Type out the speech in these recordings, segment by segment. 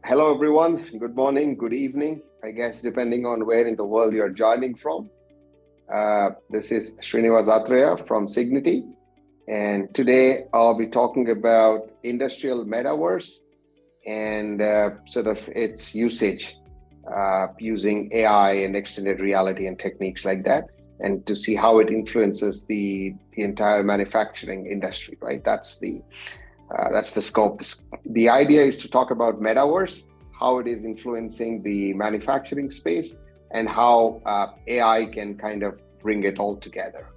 Hello, everyone. Good morning, good evening, I guess, depending on where in the world you're joining from. This is Srinivas Atreya from Cigniti. And today I'll be talking about Industrial Metaverse and sort of its usage using AI and extended reality and techniques like that, and to see how it influences the entire manufacturing industry, right? That's the scope. The idea is to talk about metaverse, how it is influencing the manufacturing space, and how AI can kind of bring it all together.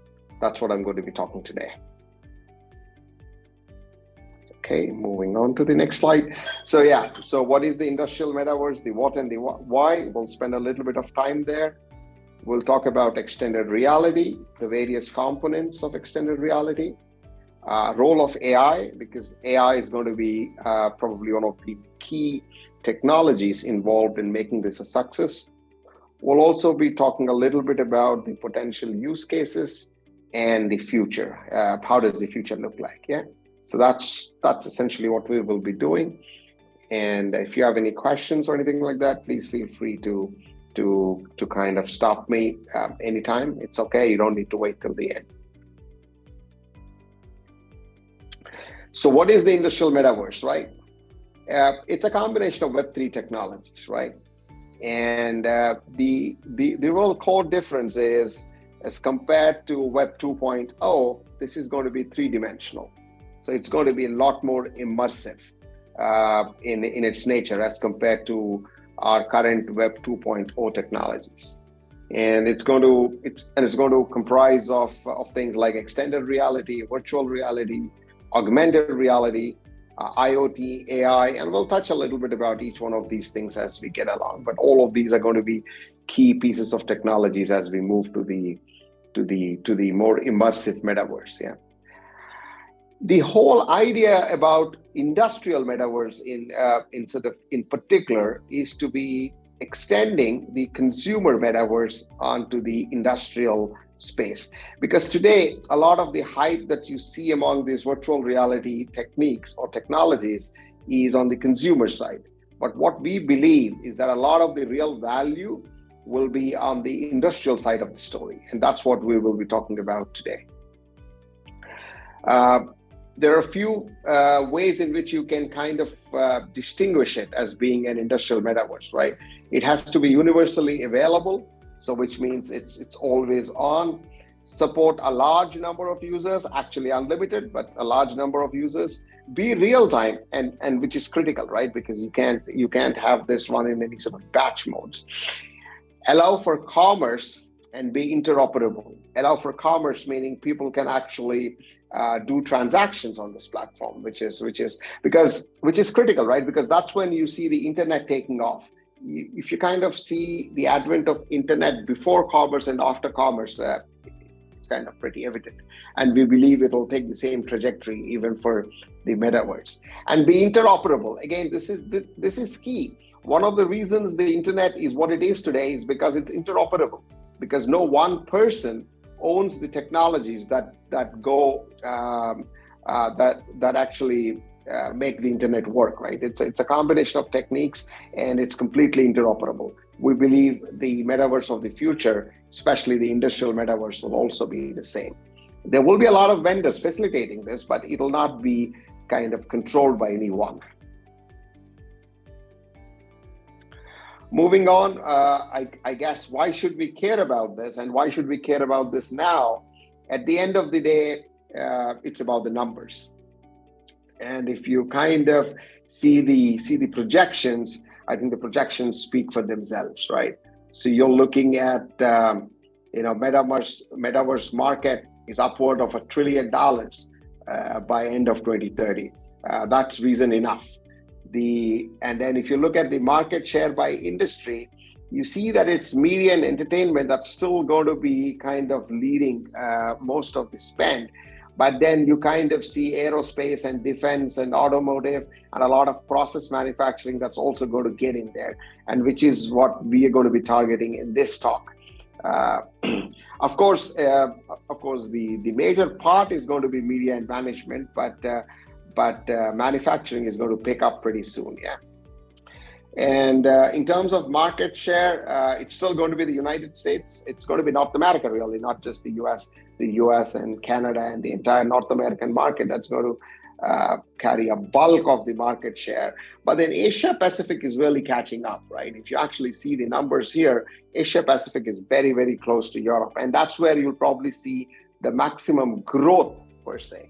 That's what I'm going to be talking today. Okay, moving on to the next slide. So what is the industrial metaverse, the what and the why? We'll spend a little bit of time there. We'll talk about extended reality, the various components of extended reality, role of AI, because AI is going to be probably one of the key technologies involved in making this a success. We'll also be talking a little bit about the potential use cases and the future. How does the future look like? Yeah. So that's essentially what we will be doing. And if you have any questions or anything like that, please feel free to kind of stop me anytime. It's okay. You don't need to wait till the end. So what is the industrial metaverse, right? It's a combination of Web3 technologies, right? And the real core difference is, as compared to Web 2.0, this is going to be three-dimensional. So it's going to be a lot more immersive in its nature as compared to our current Web 2.0 technologies. And it's going to comprise of things like extended reality, virtual reality, augmented reality, IoT, AI, and we'll touch a little bit about each one of these things as we get along. But all of these are going to be key pieces of technologies as we move to the more immersive metaverse. Yeah. The whole idea about industrial metaverse in particular is to be extending the consumer metaverse onto the industrial space, because today a lot of the hype that you see among these virtual reality techniques or technologies is on the consumer side. But what we believe is that a lot of the real value will be on the industrial side of the story, and that's what we will be talking about today. There are a few ways in which you can kind of distinguish it as being an industrial metaverse, right? It has to be universally available, so which means it's always on, support a large number of users, actually unlimited, but a large number of users, be real time, and which is critical, right? Because you can't have this run in any sort of batch modes. Allow for commerce and be interoperable. Allow for commerce meaning people can actually do transactions on this platform, which is critical, right? Because that's when you see the internet taking off. If you kind of see the advent of internet before commerce and after commerce, it's kind of pretty evident. And we believe it will take the same trajectory even for the metaverse. And be interoperable. Again, this is key. One of the reasons the internet is what it is today is because it's interoperable, because no one person owns the technologies that actually make the internet work, right? It's a combination of techniques, and it's completely interoperable. We believe the metaverse of the future, especially the industrial metaverse, will also be the same. There will be a lot of vendors facilitating this, but it'll not be kind of controlled by anyone. Moving on, I guess, why should we care about this, and why should we care about this now? At the end of the day, it's about the numbers. And if you kind of see the projections, I think the projections speak for themselves, right? So you're looking at, metaverse market is upward of $1 trillion by end of 2030. That's reason enough. And then if you look at the market share by industry, you see that it's media and entertainment that's still going to be kind of leading most of the spend. But then you kind of see aerospace and defense and automotive and a lot of process manufacturing that's also going to get in there, and which is what we are going to be targeting in this talk. Of course, the major part is going to be media and management, but manufacturing is going to pick up pretty soon. Yeah. And in terms of market share, it's still going to be the United States. It's going to be North America, really, not just the US. The US and Canada and the entire North American market, that's going to carry a bulk of the market share. But then Asia Pacific is really catching up, right? If you actually see the numbers here, Asia Pacific is very, very close to Europe. And that's where you'll probably see the maximum growth per se,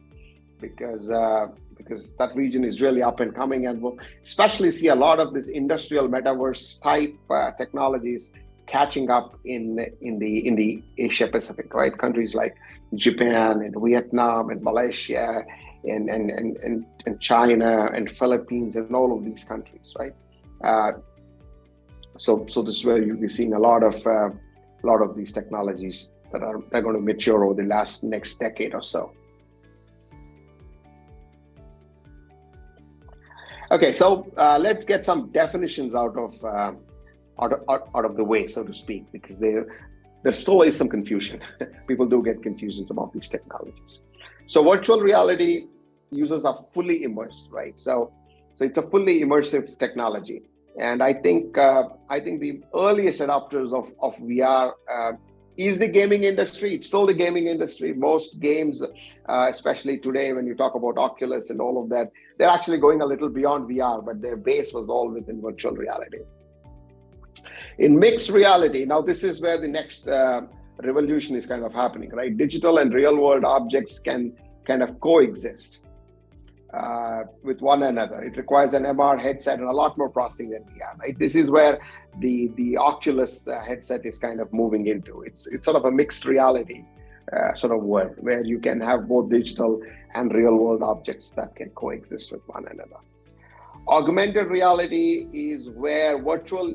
because that region is really up and coming, and we'll especially see a lot of this industrial metaverse type technologies catching up in the Asia Pacific, right? Countries like Japan and Vietnam and Malaysia and China and Philippines and all of these countries, right? So this is where you'll be seeing a lot of these technologies that are going to mature over the next decade or so. Okay, so let's get some definitions out of the way, so to speak, because there still is some confusion. People do get confusions about these technologies. So virtual reality users are fully immersed, right? So it's a fully immersive technology, and I think the earliest adopters of VR is the gaming industry. It's still the gaming industry. Most games, especially today, when you talk about Oculus and all of that, they're actually going a little beyond VR, but their base was all within virtual reality. In mixed reality, now this is where the next revolution is kind of happening, right? Digital and real world objects can kind of coexist with one another. It requires an MR headset and a lot more processing than VR, right? This is where the Oculus headset is kind of moving into. It's sort of a mixed reality sort of world where you can have both digital and real world objects that can coexist with one another. Augmented reality is where virtual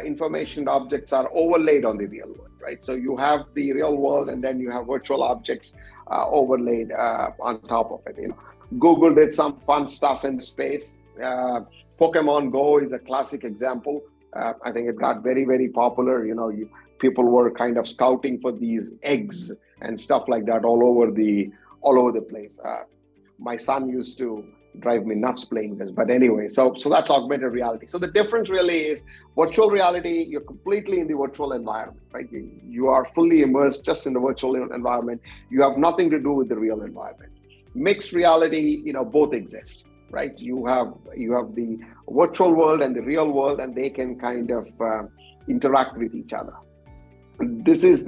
information objects are overlaid on the real world, right? So you have the real world and then you have virtual objects overlaid on top of it. You know, Google did some fun stuff in the space. Pokemon Go is a classic example. I think it got very, very popular. You know, people were kind of scouting for these eggs and stuff like that all over the place. My son used to drive me nuts playing this, but anyway, so that's augmented reality. So the difference really is virtual reality, you're completely in the virtual environment, right? You are fully immersed just in the virtual environment. You have nothing to do with the real environment. Mixed reality, you know, both exist, right? You have the virtual world and the real world, and they can kind of interact with each other. This is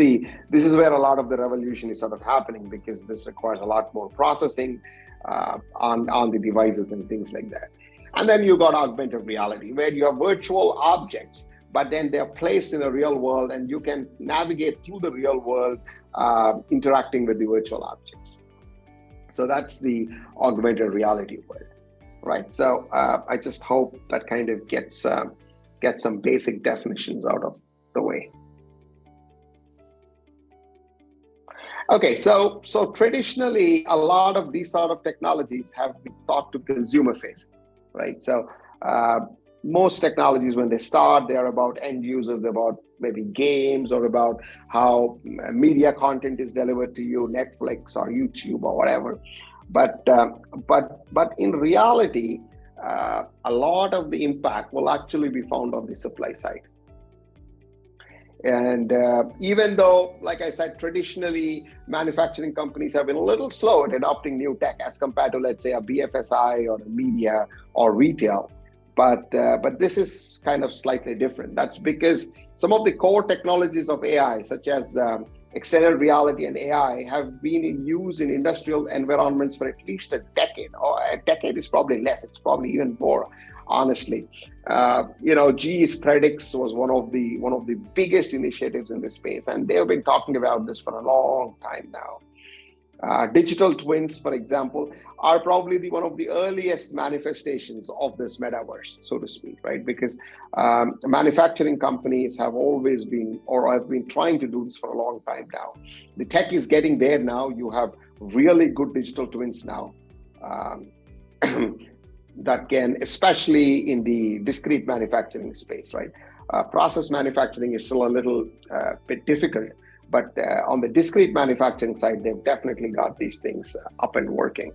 where a lot of the revolution is sort of happening, because this requires a lot more processing on the devices and things like that. And then you got augmented reality, where you have virtual objects, but then they're placed in a real world, and you can navigate through the real world interacting with the virtual objects. So that's the augmented reality world, right? So I just hope that kind of gets some basic definitions out of the way. Okay, so traditionally, a lot of these sort of technologies have been thought to consumer facing, right? So most technologies, when they start, they're about end users, about maybe games, or about how media content is delivered to you, Netflix or YouTube or whatever. But in reality, a lot of the impact will actually be found on the supply side. And even though, like I said, traditionally manufacturing companies have been a little slow at adopting new tech as compared to, let's say, a BFSI or a media or retail, but this is kind of slightly different. That's because some of the core technologies of AI, such as extended reality and AI, have been in use in industrial environments for at least a decade, or a decade is probably less. It's probably even more, honestly. GE's Predix was one of the biggest initiatives in this space, and they have been talking about this for a long time now. Digital twins, for example, are probably one of the earliest manifestations of this metaverse, so to speak, right? Because manufacturing companies have always been, or have been trying to do this for a long time now. The tech is getting there now. You have really good digital twins now. That can, especially in the discrete manufacturing space, right? Process manufacturing is still a little bit difficult, but on the discrete manufacturing side, they've definitely got these things up and working.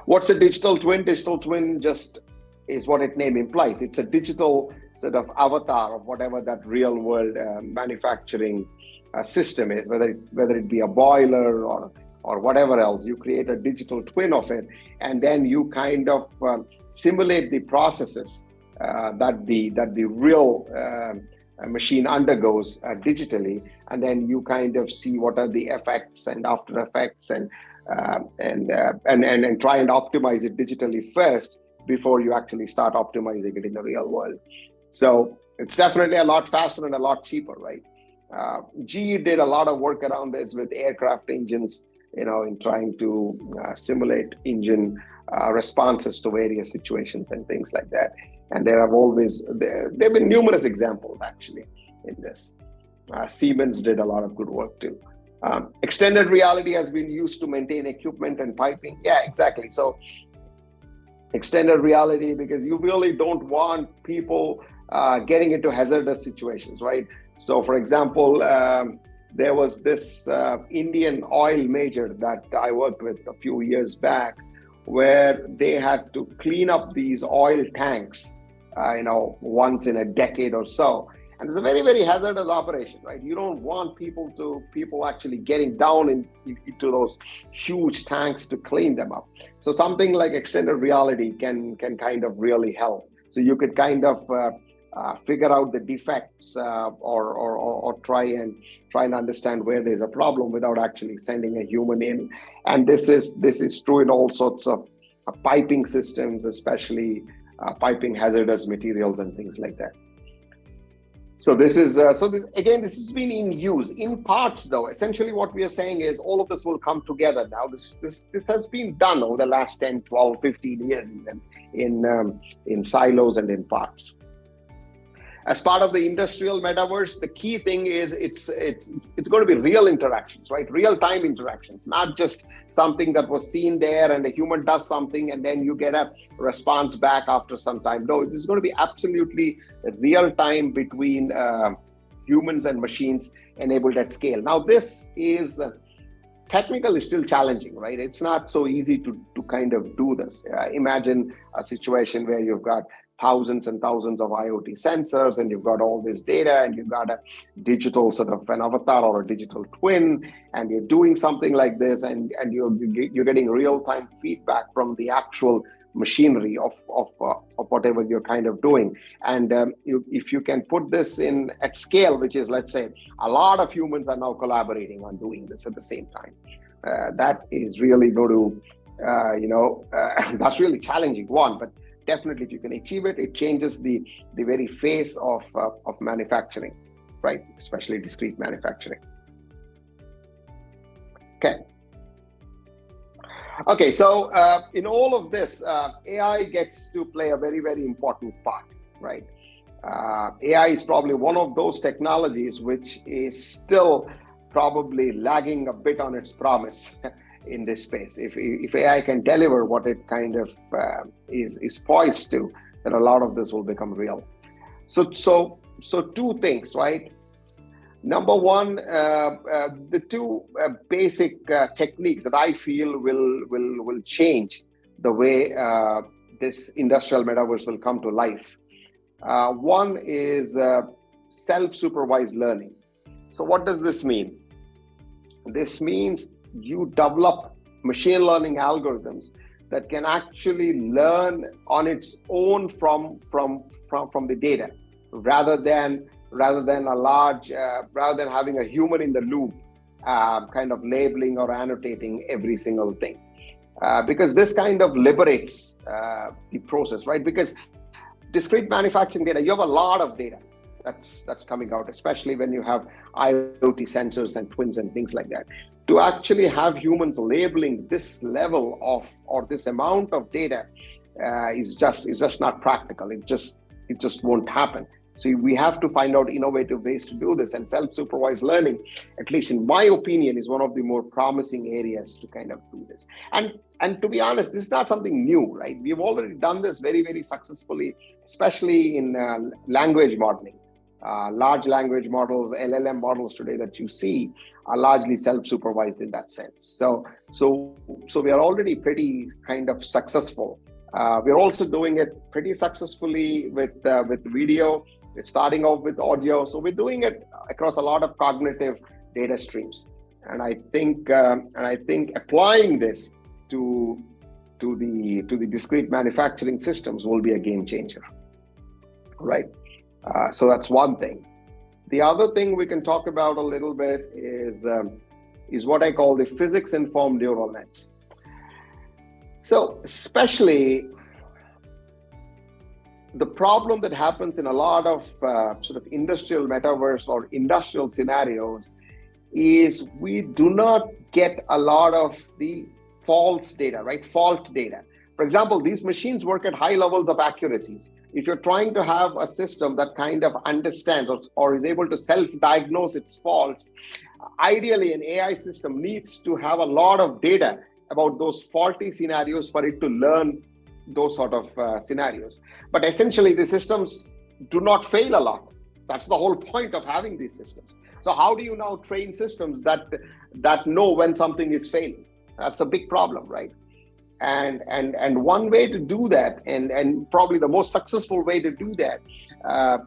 What's a digital twin? Digital twin just is what its name implies. It's a digital sort of avatar of whatever that real world manufacturing system is, whether it be a boiler or whatever else. You create a digital twin of it, and then you kind of simulate the processes that the real machine undergoes digitally, and then you kind of see what are the effects and after effects and try and optimize it digitally first before you actually start optimizing it in the real world. So it's definitely a lot faster and a lot cheaper, right? GE did a lot of work around this with aircraft engines, in trying to simulate engine responses to various situations and things like that. And there have been numerous examples actually in this. Siemens did a lot of good work too. Extended reality has been used to maintain equipment and piping. Yeah, exactly. So extended reality, because you really don't want people getting into hazardous situations, right? So for example, there was this Indian oil major that I worked with a few years back, where they had to clean up these oil tanks, once in a decade or so. And it's a very, very hazardous operation, right? You don't want people actually getting down into those huge tanks to clean them up. So something like extended reality can kind of really help. So you could kind of figure out the defects or try and understand where there's a problem without actually sending a human in. And this is true in all sorts of piping systems, especially piping hazardous materials and things like that. So this has been in use in parts, though. Essentially what we are saying is all of this will come together now. This has been done over the last 10, 12, 15 years in silos and in parts. As part of the industrial metaverse, the key thing is it's going to be real interactions, right? Real-time interactions, not just something that was seen there and a human does something and then you get a response back after some time. No, this is going to be absolutely real-time between humans and machines enabled at scale. Now, this is technically still challenging, right? It's not so easy to kind of do this. Imagine a situation where you've got thousands and thousands of IoT sensors, and you've got all this data, and you've got a digital sort of an avatar or a digital twin, and you're doing something like this, and you're getting real-time feedback from the actual machinery of whatever you're kind of doing. And if you can put this in at scale, which is, let's say, a lot of humans are now collaborating on doing this at the same time, that is really going to, that's really challenging one, but definitely, if you can achieve it, it changes the very face of manufacturing, right? Especially discrete manufacturing. Okay. So in all of this, AI gets to play a very, very important part, right? AI is probably one of those technologies which is still probably lagging a bit on its promise. In this space, if AI can deliver what it kind of is poised to, then a lot of this will become real. So two things, right? Number one, the two basic techniques that I feel will change the way this industrial metaverse will come to life. One is self-supervised learning. So what does this mean? This means you develop machine learning algorithms that can actually learn on its own from the data, rather than having a human in the loop, kind of labeling or annotating every single thing, because this kind of liberates the process, right? Because discrete manufacturing data, you have a lot of data that's coming out, especially when you have IoT sensors and twins and things like that. To actually have humans labeling this level of or this amount of data is just not practical. It just won't happen. So we have to find out innovative ways to do this, and self-supervised learning, at least in my opinion, is one of the more promising areas to kind of do this. And to be honest, this is not something new, right? We've already done this very, very successfully, especially in language modeling. Large language models, LLM models today that you see are largely self-supervised in that sense. So we are already pretty kind of successful We're also doing it pretty successfully with video. We're starting off with audio, so we're doing it across a lot of cognitive data streams. And I think applying this to the discrete manufacturing systems will be a game changer, right? So that's one thing. The other thing we can talk about a little bit is what I call the physics-informed neural nets. So especially the problem that happens in a lot of sort of industrial metaverse or industrial scenarios is we do not get a lot of the false data, right? Fault data. For example, these machines work at high levels of accuracies. If you're trying to have a system that kind of understands or is able to self-diagnose its faults, ideally an AI system needs to have a lot of data about those faulty scenarios for it to learn those sort of scenarios. But essentially, the systems do not fail a lot. That's the whole point of having these systems. So how do you now train systems that know when something is failing? That's a big problem, right? And one way to do that, and probably the most successful way to do that,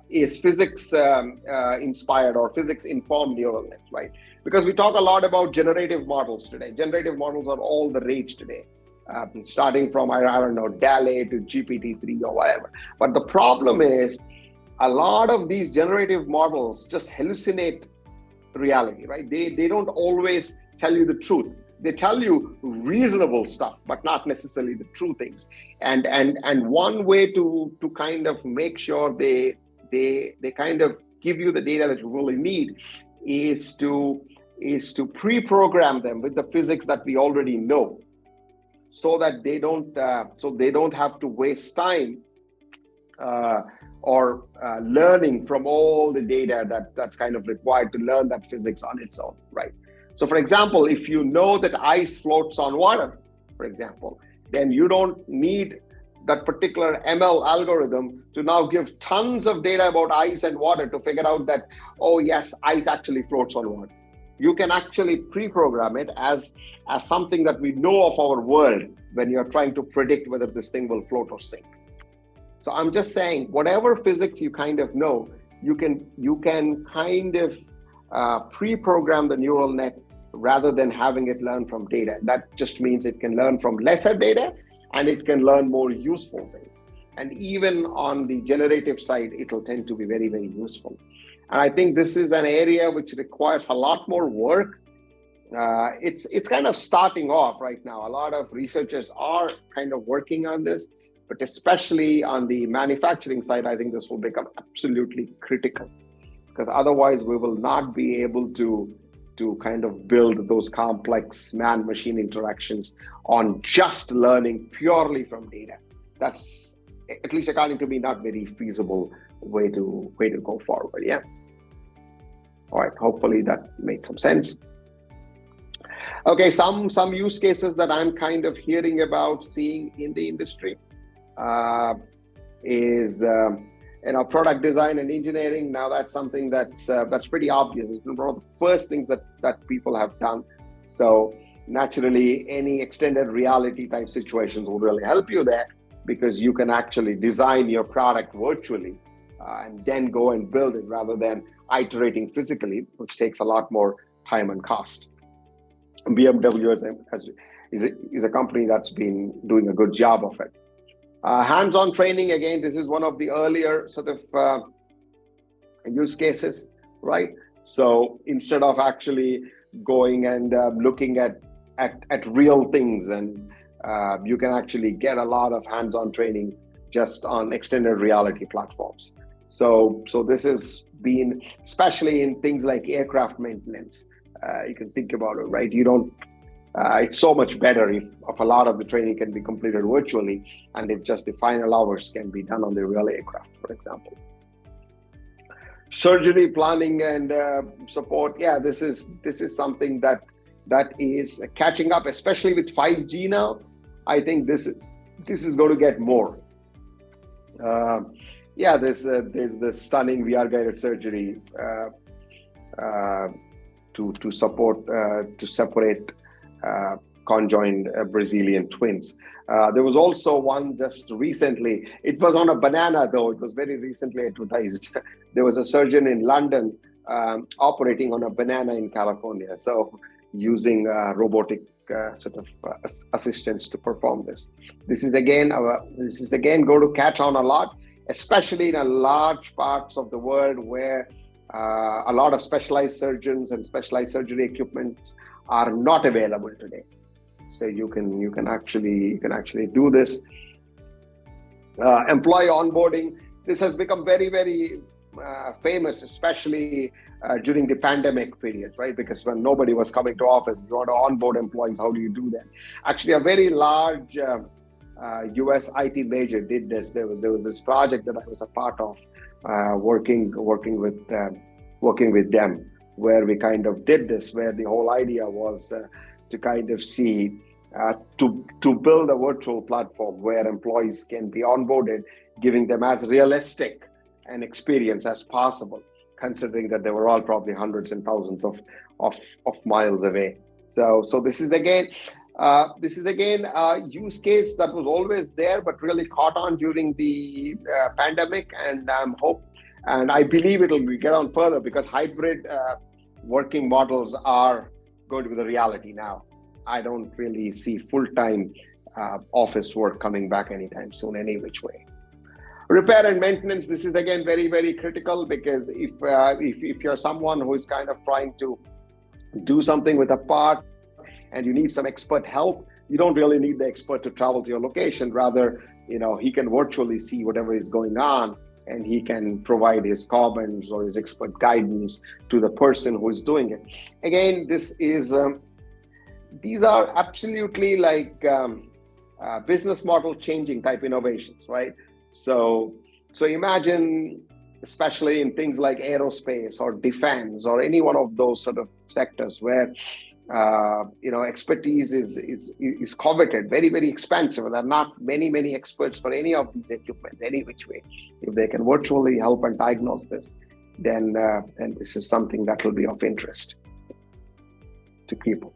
is physics inspired or physics informed neural nets, right? Because we talk a lot about generative models today. Generative models are all the rage today, starting from, I don't know, DALL-E to GPT-3 or whatever. But the problem is a lot of these generative models just hallucinate reality, right? They don't always tell you the truth. They tell you reasonable stuff, but not necessarily the true things. And one way to kind of make sure they kind of give you the data that you really need is to pre-program them with the physics that we already know, so that they don't have to waste time or learning from all the data that's kind of required to learn that physics on its own, right? So for example, if you know that ice floats on water, for example, then you don't need that particular ML algorithm to now give tons of data about ice and water to figure out that, oh yes, ice actually floats on water. You can actually pre-program it as something that we know of our world when you're trying to predict whether this thing will float or sink. So I'm just saying, whatever physics you kind of know, you can kind of pre-program the neural net rather than having it learn from data. That just means it can learn from lesser data and it can learn more useful things. And even on the generative side, it'll tend to be very, very useful. And I think this is an area which requires a lot more work. It's kind of starting off right now. A lot of researchers are kind of working on this, but especially on the manufacturing side, I think this will become absolutely critical, because otherwise we will not be able to kind of build those complex man-machine interactions on just learning purely from data. That's, at least according to me, not very feasible way to go forward. Yeah. All right. Hopefully that made some sense. Okay. Some use cases that I'm kind of hearing about, seeing in the industry is product design and engineering. Now that's something that's pretty obvious. It's been one of the first things that people have done. So naturally, any extended reality type situations will really help you there, because you can actually design your product virtually and then go and build it rather than iterating physically, which takes a lot more time and cost. BMW is a company that's been doing a good job of it. Hands-on training, again, this is one of the earlier sort of use cases, right? So instead of actually going and looking at real things, and you can actually get a lot of hands-on training just on extended reality platforms. So this has been, especially in things like aircraft maintenance, you can think about it, right? It's so much better if a lot of the training can be completed virtually, and if just the final hours can be done on the real aircraft, for example. Surgery planning and support. Yeah, this is something that is catching up, especially with 5G now. I think this is going to get more. There's the stunning VR guided surgery to support to separate conjoined Brazilian twins. There was also one just recently. It was on a banana, though. It was very recently advertised. There was a surgeon in London operating on a banana in California. So using robotic assistance to perform this. This is again going to catch on a lot, especially in a large parts of the world where a lot of specialized surgeons and specialized surgery equipment are not available today. So you can actually do this. Employee onboarding. This has become very, very famous, especially during the pandemic period, right? Because when nobody was coming to office, you want to onboard employees. How do you do that? Actually, a very large US IT major did this. There was this project that I was a part of, working with them, where we kind of did this, where the whole idea was to kind of see to build a virtual platform where employees can be onboarded, giving them as realistic an experience as possible, considering that they were all probably hundreds and thousands of miles away. So this is again a use case that was always there, but really caught on during the pandemic, and I believe it'll get on further because hybrid working models are going to be the reality now. I don't really see full-time office work coming back anytime soon, any which way. Repair and maintenance, this is again very, very critical, because if you're someone who is kind of trying to do something with a part and you need some expert help, you don't really need the expert to travel to your location. Rather, he can virtually see whatever is going on, and he can provide his comments or his expert guidance to the person who is doing it. Again, these are absolutely like business model changing type innovations, right? So imagine, especially in things like aerospace or defense or any one of those sort of sectors where expertise is coveted, very, very expensive. There are not many experts for any of these equipment, any which way. If they can virtually help and diagnose this, then this is something that will be of interest to people.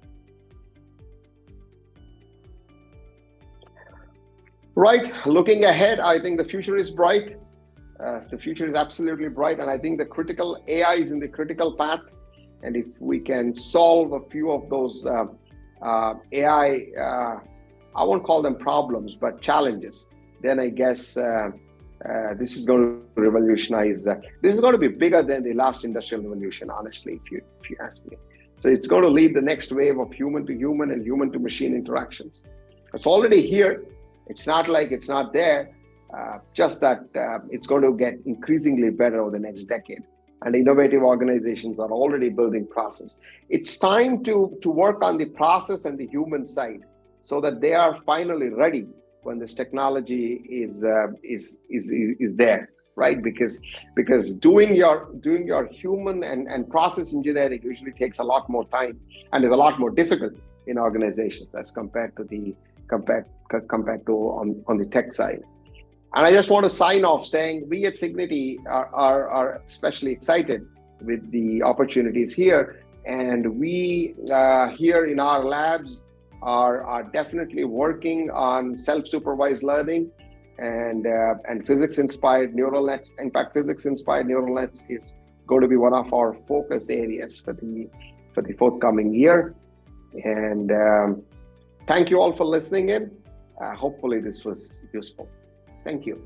Right, looking ahead, I think the future is bright. The future is absolutely bright, and I think the critical AI is in the critical path. And if we can solve a few of those AI, I won't call them problems, but challenges, then I guess this is going to revolutionize. This is going to be bigger than the last industrial revolution, honestly, if you ask me. So it's going to lead the next wave of human to human and human to machine interactions. It's already here. It's not like it's not there, just that it's going to get increasingly better over the next decade. And innovative organizations are already building process. It's time to work on the process and the human side, so that they are finally ready when this technology is there, right? Because doing your human and process engineering usually takes a lot more time and is a lot more difficult in organizations as compared to on the tech side. And I just want to sign off saying we at Cigniti are especially excited with the opportunities here. And we here in our labs are definitely working on self-supervised learning and physics-inspired neural nets. In fact, physics-inspired neural nets is going to be one of our focus areas for the forthcoming year. And thank you all for listening in. Hopefully this was useful. Thank you.